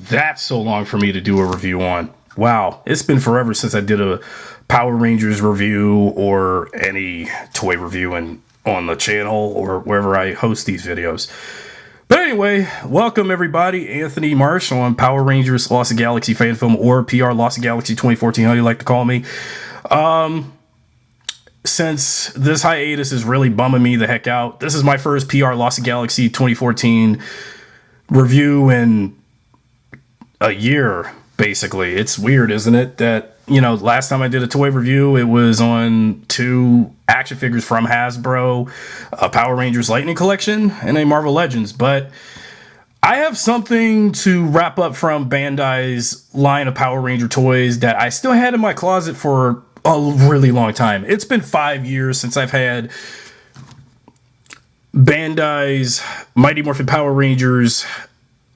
that so long for me to do a review on? Wow, it's been forever since I did a Power Rangers review or any toy review on the channel or wherever I host these videos. But anyway, welcome everybody. Anthony Marsh on Power Rangers Lost Galaxy fan film, or PRLostGalaxy2014, how you like to call me. Since this hiatus is really bumming me the heck out, this is my first PRLostGalaxy2014 review in a year, basically. It's weird, isn't it? That, you know, last time I did a toy review, it was on 2 action figures from Hasbro, a Power Rangers Lightning Collection, and a Marvel Legends. But I have something to wrap up from Bandai's line of Power Ranger toys that I still had in my closet for a really long time. It's been 5 years since I've had Bandai's Mighty Morphin Power Rangers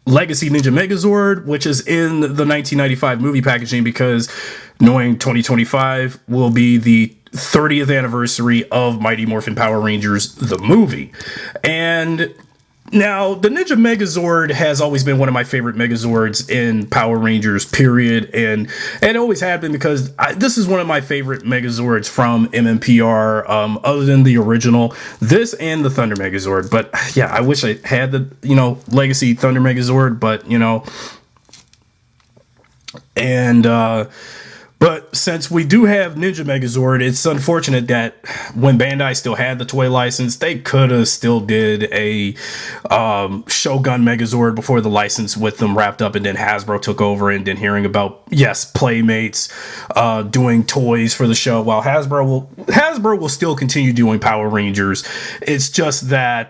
Legacy Ninja Megazord, which is in the 1995 movie packaging, because knowing 2025 will be the 30th anniversary of Mighty Morphin Power Rangers, the movie. And now, the Ninja Megazord has always been one of my favorite Megazords in Power Rangers, period. And it always had been, because this is one of my favorite Megazords from MMPR, other than the original. This and the Thunder Megazord. But yeah, I wish I had the, Legacy Thunder Megazord, but, but since we do have Ninja Megazord, it's unfortunate that when Bandai still had the toy license, they could have still did a Shogun Megazord before the license with them wrapped up, and then Hasbro took over, and then hearing about, yes, Playmates doing toys for the show, while Hasbro will still continue doing Power Rangers. It's just that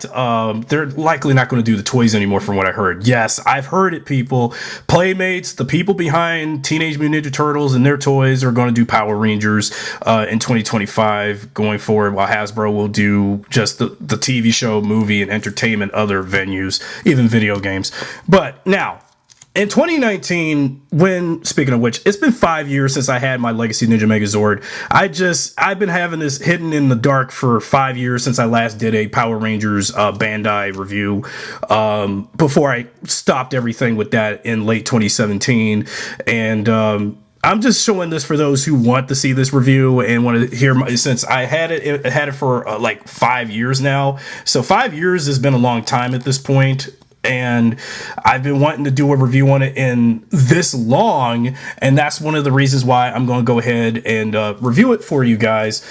they're likely not going to do the toys anymore, from what I heard. Yes, I've heard it, people. Playmates, the people behind Teenage Mutant Ninja Turtles and their toys, are going to do Power Rangers in 2025 going forward, while Hasbro will do just the TV show, movie, and entertainment, other venues, even video games. But now, in 2019, speaking of which, it's been 5 years since I had my Legacy Ninja Megazord. I've been having this hidden in the dark for 5 years since I last did a Power Rangers Bandai review, before I stopped everything with that in late 2017. And I'm just showing this for those who want to see this review and want to hear since I had it for like 5 years now. So 5 years has been a long time at this point. And I've been wanting to do a review on it in this long, and that's one of the reasons why I'm going to go ahead and review it for you guys.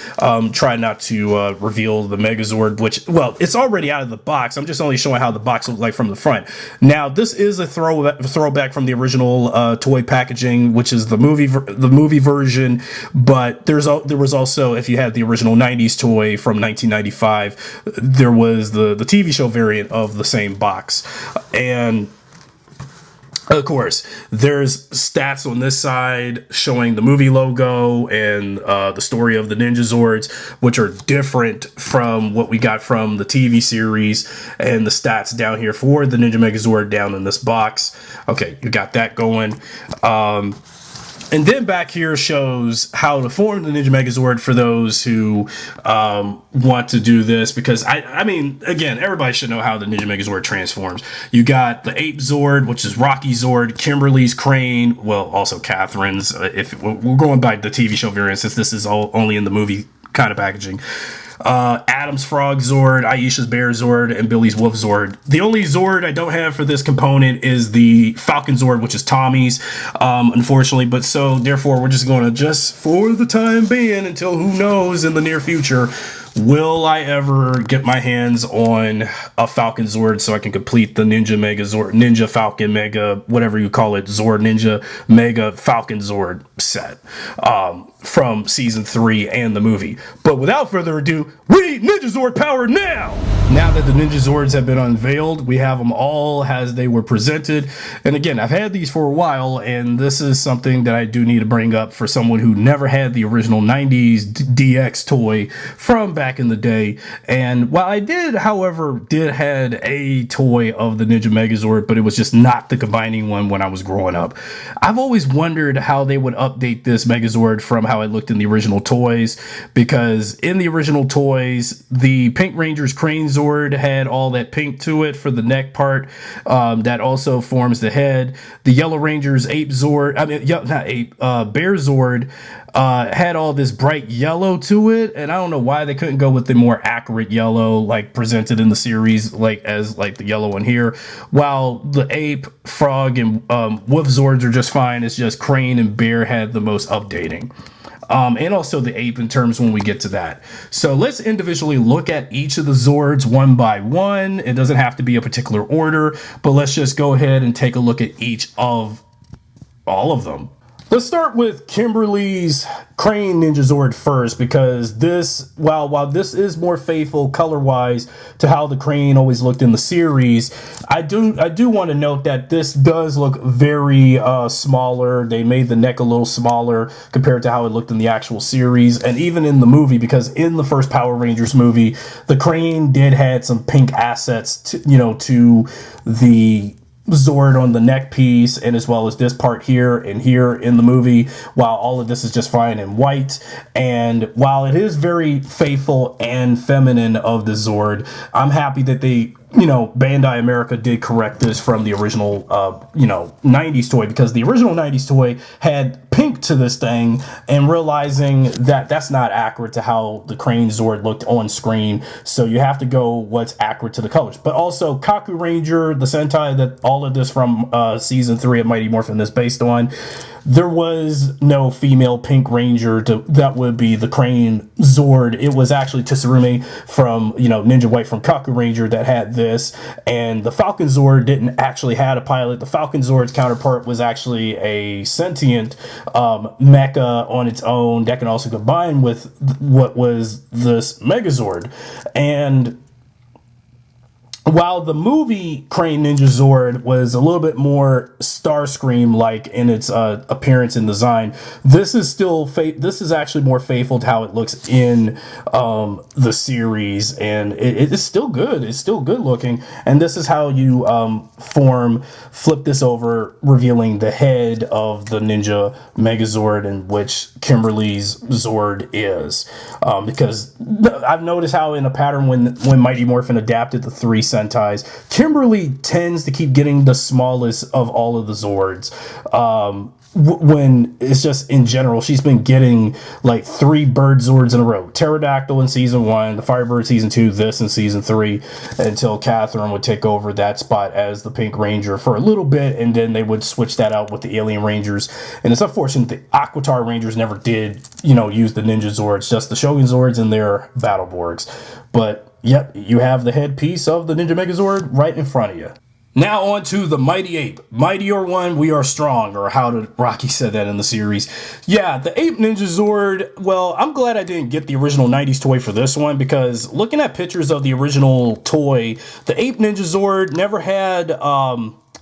Try not to reveal the Megazord, which, well, it's already out of the box. I'm just only showing how the box looks like from the front. Now, this is a throwback from the original toy packaging, which is the movie version. But there was also, if you had the original 90s toy from 1995, there was the TV show variant of the same box. And of course, there's stats on this side showing the movie logo and the story of the Ninja Zords, which are different from what we got from the TV series, and the stats down here for the Ninja Megazord down in this box. Okay, you got that going. And then back here shows how to form the Ninja Megazord for those who want to do this, because I mean, again, everybody should know how the Ninja Megazord transforms. You got the Ape Zord, which is Rocky Zord, Kimberly's Crane, well, also Catherine's, if we're going by the TV show variant, since this is only in the movie kind of packaging. Adam's Frog Zord, Aisha's Bear Zord, and Billy's Wolf Zord. The only Zord I don't have for this component is the Falconzord, which is Tommy's, unfortunately. But so, therefore, we're just going to, just for the time being, until who knows in the near future, will I ever get my hands on a Falconzord so I can complete the Ninja Megazord, Ninja Falcon Mega, whatever you call it, Zord Ninja Mega Falconzord set from season 3 and the movie. But without further ado, we need Ninja Zord power now! Now that the Ninja Zords have been unveiled, we have them all as they were presented. And again, I've had these for a while, and this is something that I do need to bring up for someone who never had the original 90s DX toy from back in the day. And while I did, however, had a toy of the Ninja Megazord, but it was just not the combining one when I was growing up. I've always wondered how they would update this Megazord from how it looked in the original toys, because in the original toys, the Pink Ranger's Crane Zord Zord had all that pink to it for the neck part. That also forms the head. The Yellow Ranger's Ape Zord, not Ape, Bear Zord, had all this bright yellow to it, and I don't know why they couldn't go with the more accurate yellow like presented in the series, like as like the yellow one here. While the Ape, Frog, and Wolf Zords are just fine. It's just Crane and Bear had the most updating. And also the Ape in terms when we get to that. So let's individually look at each of the Zords one by one. It doesn't have to be a particular order, but let's just go ahead and take a look at each of all of them. Let's start with Kimberly's Crane Ninja Zord first, because this, while this is more faithful color-wise to how the Crane always looked in the series, I do want to note that this does look very smaller. They made the neck a little smaller compared to how it looked in the actual series, and even in the movie, because in the first Power Rangers movie, the Crane did had some pink assets to, to the Zord on the neck piece, and as well as this part here and here in the movie, while all of this is just fine in white. And while it is very faithful and feminine of the Zord, I'm happy that they, Bandai America did correct this from the original, 90s toy, because the original 90s toy had pink to this thing, and realizing that that's not accurate to how the Crane Zord looked on screen. So you have to go what's accurate to the colors. But also Kaku Ranger, the Sentai that all of this from season 3 of Mighty Morphin is based on, there was no female pink ranger that would be the Crane Zord. It was actually Tsurumi from, Ninja White from Kaku Ranger that had this. And the Falconzord didn't actually have a pilot. The Falconzord's counterpart was actually a sentient mecha on its own that can also combine with what was this Megazord. And while the movie Crane Ninja Zord was a little bit more Starscream-like in its appearance and design, this is still this is actually more faithful to how it looks in the series, and it's still good. It's still good looking, and this is how you flip this over, revealing the head of the Ninja Megazord, in which Kimberly's Zord is. Because I've noticed how in a pattern when Mighty Morphin adapted the 3 Sentais, Kimberly tends to keep getting the smallest of all of the Zords. When it's just in general, she's been getting like 3 bird Zords in a row. Pterodactyl in season 1, the Firebird season 2, this in season 3, until Catherine would take over that spot as the Pink Ranger for a little bit, and then they would switch that out with the Alien Rangers. And it's unfortunate the Aquitar Rangers never did, use the Ninja Zords, just the Shogun Zords and their Battleborgs. But yep, you have the headpiece of the Ninja Megazord right in front of you. Now on to the Mighty Ape. Mightier one, we are strong, or how did Rocky said that in the series. Yeah, the Ape Ninja Zord, well, I'm glad I didn't get the original 90s toy for this one, because looking at pictures of the original toy, the Ape Ninja Zord never had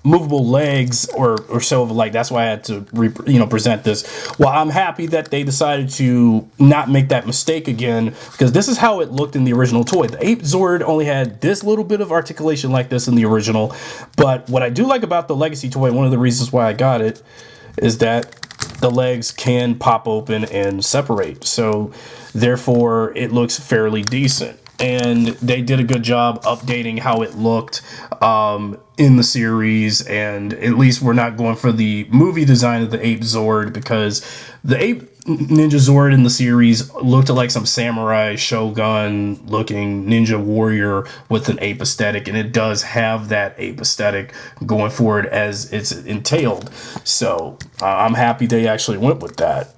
movable legs or so, like that's why I had to present this. Well, I'm happy that they decided to not make that mistake again, because this is how it looked in the original toy. The Ape Zord only had this little bit of articulation like this in the original, but what I do like about the Legacy toy, one of the reasons why I got it, is that the legs can pop open and separate, so therefore it looks fairly decent. And they did a good job updating how it looked in the series, and at least we're not going for the movie design of the Ape Zord, because the Ape Ninja Zord in the series looked like some samurai shogun looking ninja warrior with an ape aesthetic, and it does have that ape aesthetic going forward as it's entailed. So I'm happy they actually went with that.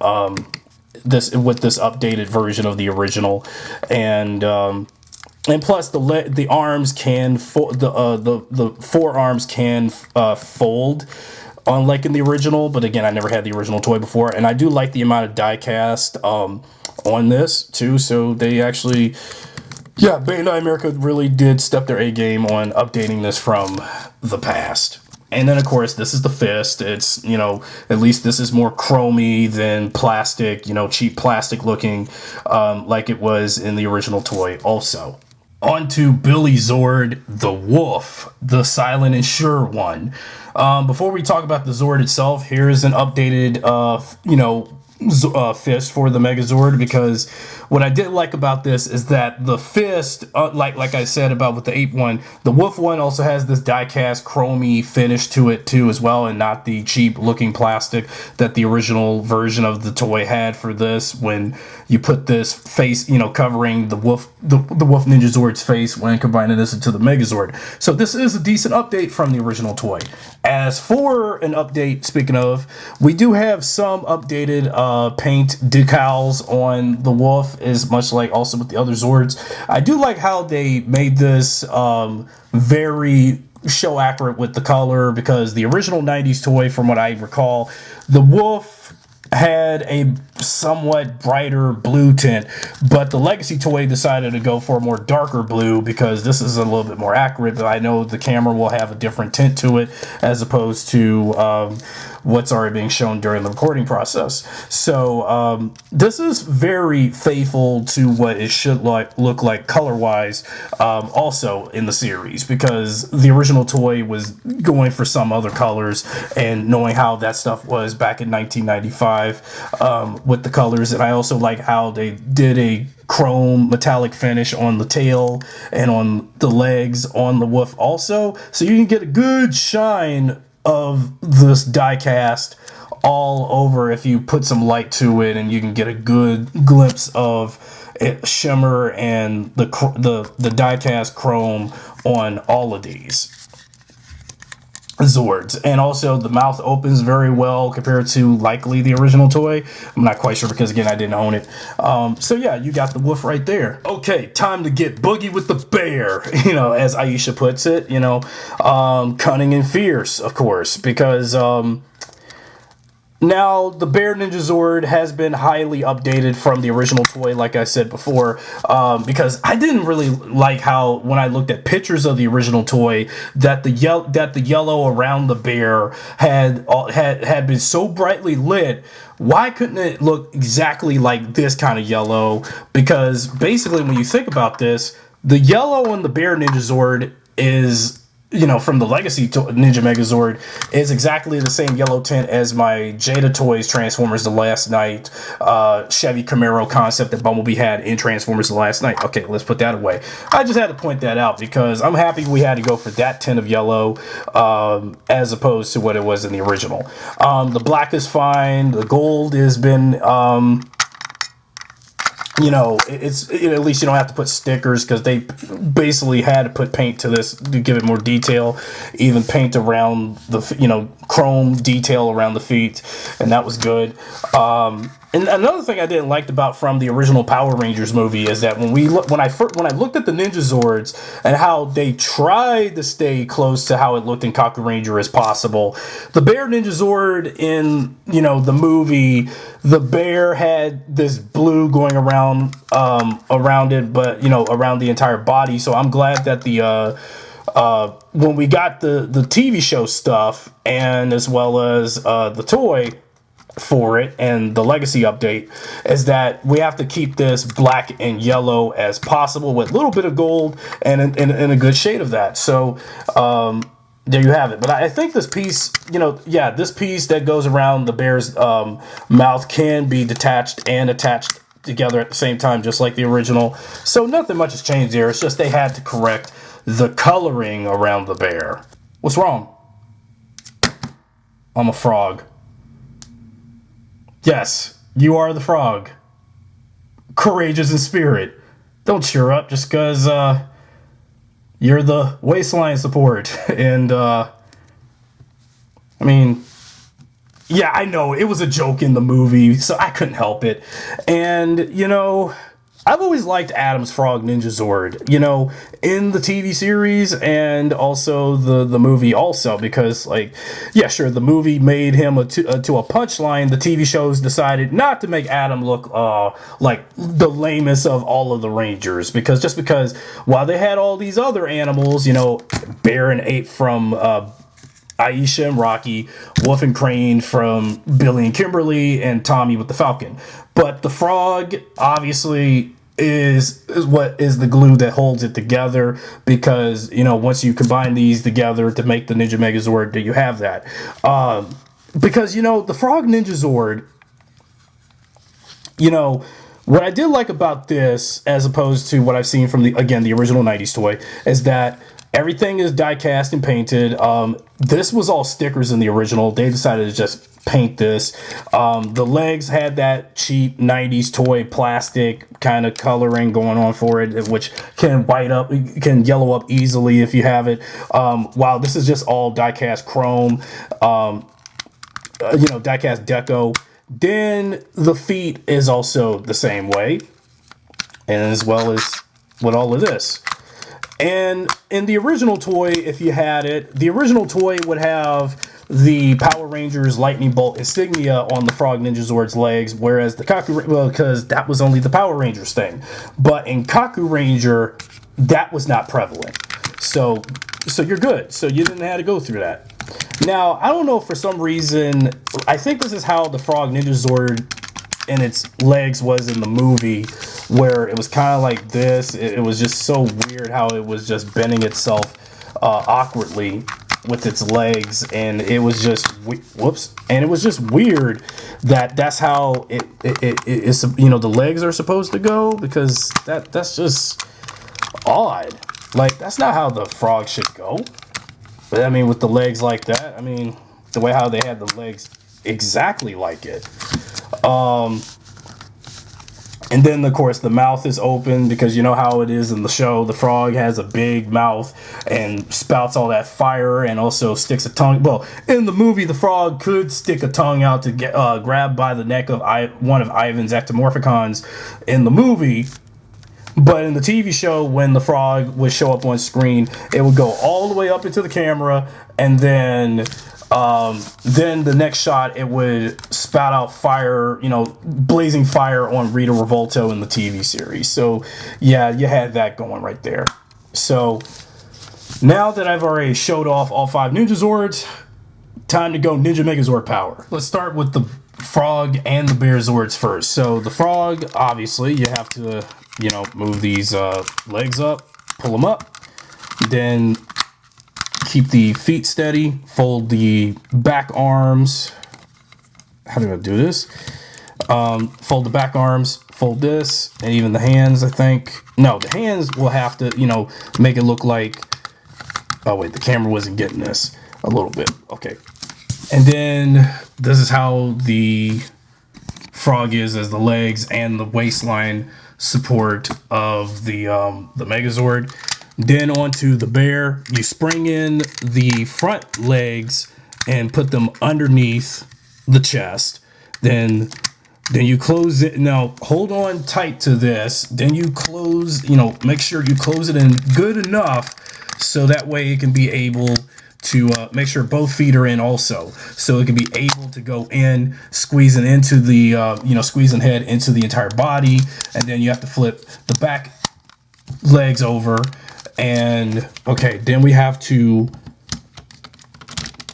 This updated version of the original, and plus the arms can the forearms can fold, unlike in the original. But again, I never had the original toy before, and I do like the amount of die cast on this too. So they actually, yeah, Bandai America really did step their A game on updating this from the past. And then, of course, this is the fist. It's, at least this is more chromy than plastic, cheap plastic looking, like it was in the original toy also. On to Billy Zord, the Wolf, the silent and sure one. Before we talk about the Zord itself, here's an updated, fist for the Megazord, because what I did like about this is that the fist, like I said about with the ape one, the wolf one also has this die-cast chromey finish to it too as well, and not the cheap looking plastic that the original version of the toy had for this. When you put this face, you know, covering the wolf Ninja Zord's face when combining this into the Megazord. So this is a decent update from the original toy. As for an update, speaking of, we do have some updated paint decals on the wolf, is much like also with the other Zords. I do like how they made this very show accurate with the color, because the original 90s toy, from what I recall, the wolf had a somewhat brighter blue tint, but the Legacy toy decided to go for a more darker blue because this is a little bit more accurate, but I know the camera will have a different tint to it as opposed to what's already being shown during the recording process. So this is very faithful to what it should look like color-wise, also in the series, because the original toy was going for some other colors, and knowing how that stuff was back in 1995 with the colors. And I also like how they did a chrome metallic finish on the tail and on the legs on the wolf also, so you can get a good shine of this die cast all over if you put some light to it, and you can get a good glimpse of it, shimmer and the die cast chrome on all of these Zords. And also the mouth opens very well compared to likely the original toy. I'm not quite sure because again I didn't own it. So yeah, you got the wolf right there. Okay, time to get boogie with the bear, you know, as Aisha puts it, you know, cunning and fierce, of course, because now, the Bear Ninja Zord has been highly updated from the original toy, like I said before, because I didn't really like how, when I looked at pictures of the original toy, that the yellow around the bear had been so brightly lit. Why couldn't it look exactly like this kind of yellow? Because basically, when you think about this, the yellow on the Bear Ninja Zord is, you know, from the Legacy Ninja Megazord, is exactly the same yellow tint as my Jada Toys Transformers The Last Night Chevy Camaro concept that Bumblebee had in Transformers The Last Night. Okay, let's put that away. I just had to point that out because I'm happy we had to go for that tint of yellow as opposed to what it was in the original. The black is fine. The gold has been you know, at least you don't have to put stickers, because they basically had to put paint to this to give it more detail, even paint around the, you know, chrome detail around the feet, and that was good. And another thing I didn't like about from the original Power Rangers movie is that when I looked at the Ninja Zords and how they tried to stay close to how it looked in Kaku Ranger as possible, the Bear Ninja Zord in, you know, the movie, the bear had this blue going around it, but, you know, around the entire body. So I'm glad that the when we got the TV show stuff, and as well as the toy for it and the Legacy update, is that we have to keep this black and yellow as possible with a little bit of gold and a good shade of that. So there you have it. But I think this piece, you know, yeah, this piece that goes around the bear's mouth can be detached and attached together at the same time, just like the original. So nothing much has changed there. It's just they had to correct the coloring around the bear. What's wrong? I'm a frog. Yes, you are the frog. Courageous in spirit. Don't cheer up just because you're the waistline support. And, I mean, yeah, I know, it was a joke in the movie, so I couldn't help it. And, you know, I've always liked Adam's Frog Ninja Zord, you know, in the TV series and also the movie also, because, like, yeah, sure, the movie made him to a punchline. The TV shows decided not to make Adam look like the lamest of all of the Rangers, because while they had all these other animals, you know, Bear and Ape from Aisha and Rocky, Wolf and Crane from Billy and Kimberly, and Tommy with the Falcon. But the frog, obviously, is what is the glue that holds it together, because, you know, once you combine these together to make the Ninja Megazord, you have that. Because, you know, the Frog Ninja Zord, you know, What I did like about this, as opposed to what I've seen from the original 90s toy, is that everything is die cast and painted. This was all stickers in the original. They decided to just paint this. The legs had that cheap 90s toy plastic kind of coloring going on for it, which can yellow up easily if you have it. While this is just all die cast chrome, die cast deco. Then the feet is also the same way, and as well as with all of this. And in the original toy, if you had it, the original toy would have the Power Rangers lightning bolt insignia on the Frog Ninja Zord's legs, whereas the Kaku, well, because that was only the Power Rangers thing. But in Kaku Ranger, that was not prevalent. So you're good. So you didn't have to go through that. Now, I don't know, for some reason, I think this is how the Frog Ninja Zord and its legs was in the movie, where it was kind of like this. It was just so weird how it was just bending itself awkwardly with its legs, and it was just and it was just weird that's how it's, the legs are supposed to go, because that's just odd. Like, that's not how the frog should go. But I mean, with the legs like that, I mean, the way how they had the legs exactly like it. And then, of course, the mouth is open, because you know how it is in the show. The frog has a big mouth and spouts all that fire, and also sticks a tongue. Well, in the movie, the frog could stick a tongue out to get grab by the neck of one of Ivan's ectomorphicons in the movie. But in the TV show, when the frog would show up on screen, it would go all the way up into the camera, and then the next shot, it would spout out fire, blazing fire on Rita Revolto in the TV series. So, yeah, you had that going right there. So, now that I've already showed off all 5 Ninja Zords, time to go Ninja Megazord power. Let's start with the frog and the bear Zords first. So, the frog, obviously, you have to, move these legs up, pull them up, then keep the feet steady, fold the back arms. How do I do this? Fold the back arms, fold this, and even the hands, I think. No, the hands will have to, make it look like, oh wait, the camera wasn't getting this a little bit. Okay. And then this is how the frog is, as the legs and the waistline support of the Megazord. Then onto the bear, you spring in the front legs and put them underneath the chest. Then you close it. Now hold on tight to this. Then you close, make sure you close it in good enough so that way it can be able to make sure both feet are in also, so it can be able to go in, squeezing into the squeezing head into the entire body. And then you have to flip the back legs over, and okay, then we have to,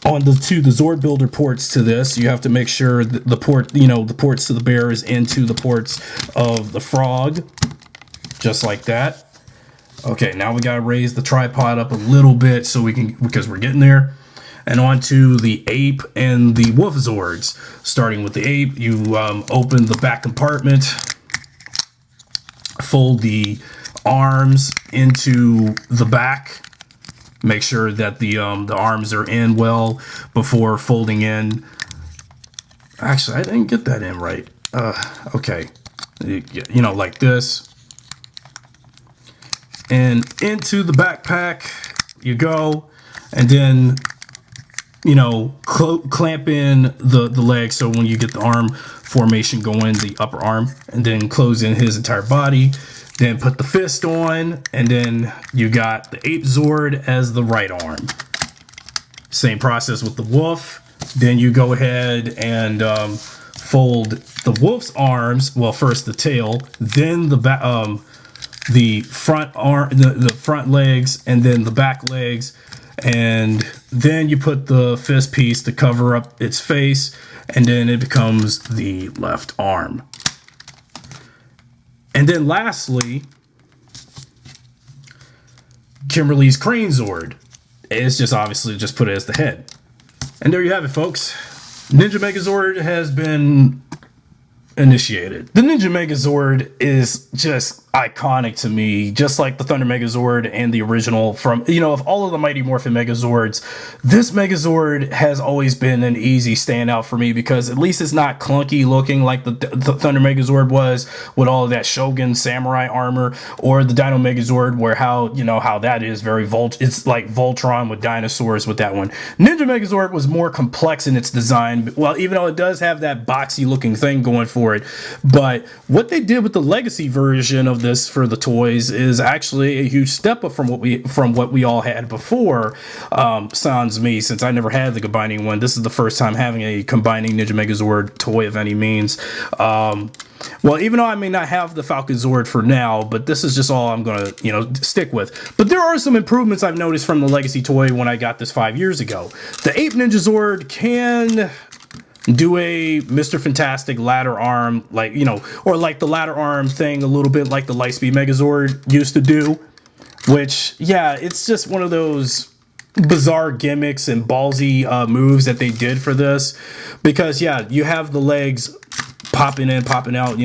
on the Zord builder ports to this, you have to make sure that the ports to the bear is into the ports of the frog, just like that. Okay, now we gotta raise the tripod up a little bit so we can, because we're getting there. And on to the ape and the wolf Zords. Starting with the ape, you open the back compartment, fold the arms into the back. Make sure that the arms are in well before folding in. Actually, I didn't get that in right. Okay, like this. And into the backpack you go, and then clamp in the leg, so when you get the arm formation going, the upper arm, and then close in his entire body. Then put the fist on, and then you got the ape Zord as the right arm. Same process with the wolf. Then you go ahead and fold the wolf's arms. Well, first the tail, then the front arm, the front legs, and then the back legs, and then you put the fist piece to cover up its face, and then it becomes the left arm. And then lastly, Kimberly's Crane Zord. It's just obviously just put it as the head. And there you have it, folks. Ninja Megazord has been initiated. The Ninja Megazord is just iconic to me, just like the Thunder Megazord and the original from, of all of the Mighty Morphin Megazords, this Megazord has always been an easy standout for me because at least it's not clunky looking like the Thunder Megazord was with all of that Shogun samurai armor, or the Dino Megazord where how that is very it's like Voltron with dinosaurs with that one. Ninja Megazord was more complex in its design, well, even though it does have that boxy looking thing going for it. But what they did with the legacy version of this for the toys is actually a huge step up from what we all had before. Sans me, since I never had the combining one, this is the first time having a combining Ninja Megazord toy of any means. Well, even though I may not have the Falconzord for now, but this is just all I'm gonna stick with. But there are some improvements I've noticed from the legacy toy when I got this 5 years ago. The Ape Ninja Zord can do a Mr. Fantastic ladder arm, or like the ladder arm thing a little bit like the Lightspeed Megazord used to do, which, yeah, it's just one of those bizarre gimmicks and ballsy moves that they did for this, because, yeah, you have the legs popping in, popping out,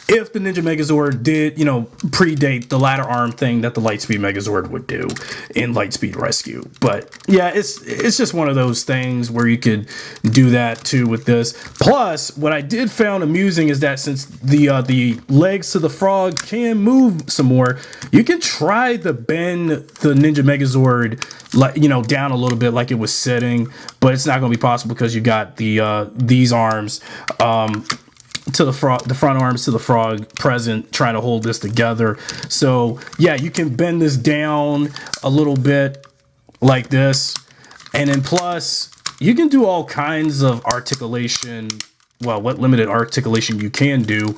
if the Ninja Megazord did, predate the ladder arm thing that the Lightspeed Megazord would do in Lightspeed Rescue. But yeah, it's just one of those things where you could do that too with this. Plus, what I did found amusing is that since the legs to the frog can move some more, you can try to bend the Ninja Megazord down a little bit like it was sitting, but it's not going to be possible because you got these arms to the front arms to the frog present, trying to hold this together. So yeah, you can bend this down a little bit like this, and then plus you can do all kinds of articulation. Well, what limited articulation you can do.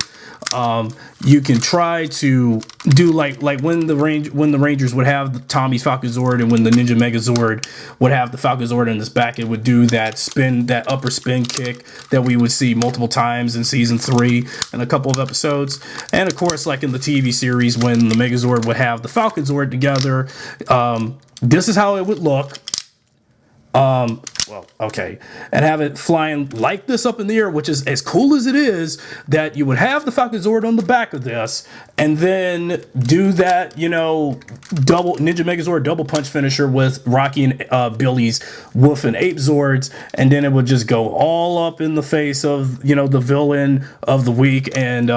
You can try to do like when the Rangers would have the Tommy's Falconzord, and when the Ninja Megazord would have the Falconzord in its back, it would do that spin, that upper spin kick that we would see multiple times in season 3 and a couple of episodes. And of course, like in the TV series, when the Megazord would have the Falconzord together, this is how it would look. Well, okay, and have it flying like this up in the air, which is as cool as it is, that you would have the Falconzord on the back of this, and then do that, double Ninja Megazord double punch finisher with Rocky and Billy's Wolf and Ape Zords, and then it would just go all up in the face of, the villain of the week, and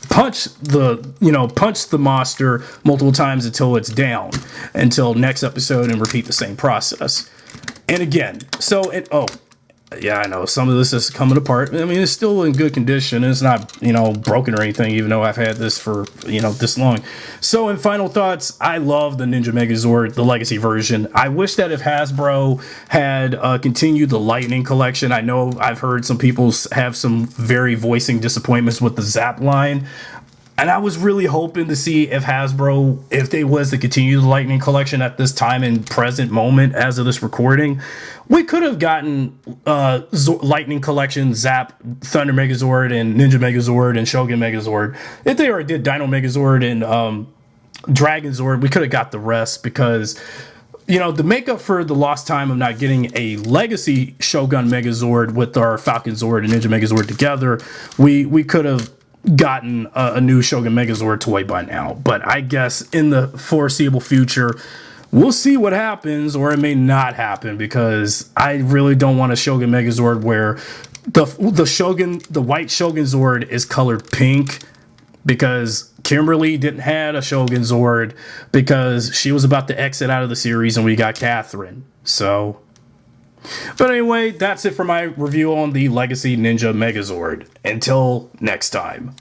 punch the monster multiple times until it's down, until next episode, and repeat the same process. And again, yeah, I know some of this is coming apart. I mean, it's still in good condition. It's not, broken or anything, even though I've had this for, this long. So in final thoughts, I love the Ninja Megazord, the legacy version. I wish that if Hasbro had continued the Lightning collection, I know I've heard some people have some very voicing disappointments with the Zap line. And I was really hoping to see if Hasbro, if they was to continue the Lightning collection at this time and present moment as of this recording, we could have gotten Lightning collection, Zap, Thunder Megazord, and Ninja Megazord, and Shogun Megazord. If they already did Dino Megazord and Dragon Zord, we could have got the rest, because the makeup for the lost time of not getting a legacy Shogun Megazord with our Falconzord and Ninja Megazord together, we could have gotten a new Shogun Megazord toy by now. But I guess in the foreseeable future, we'll see what happens, or it may not happen, because I really don't want a Shogun Megazord where the white Shogun Zord is colored pink, because Kimberly didn't have a Shogun Zord because she was about to exit out of the series and we got Catherine. So, but anyway, that's it for my review on the Legacy Ninja Megazord. Until next time.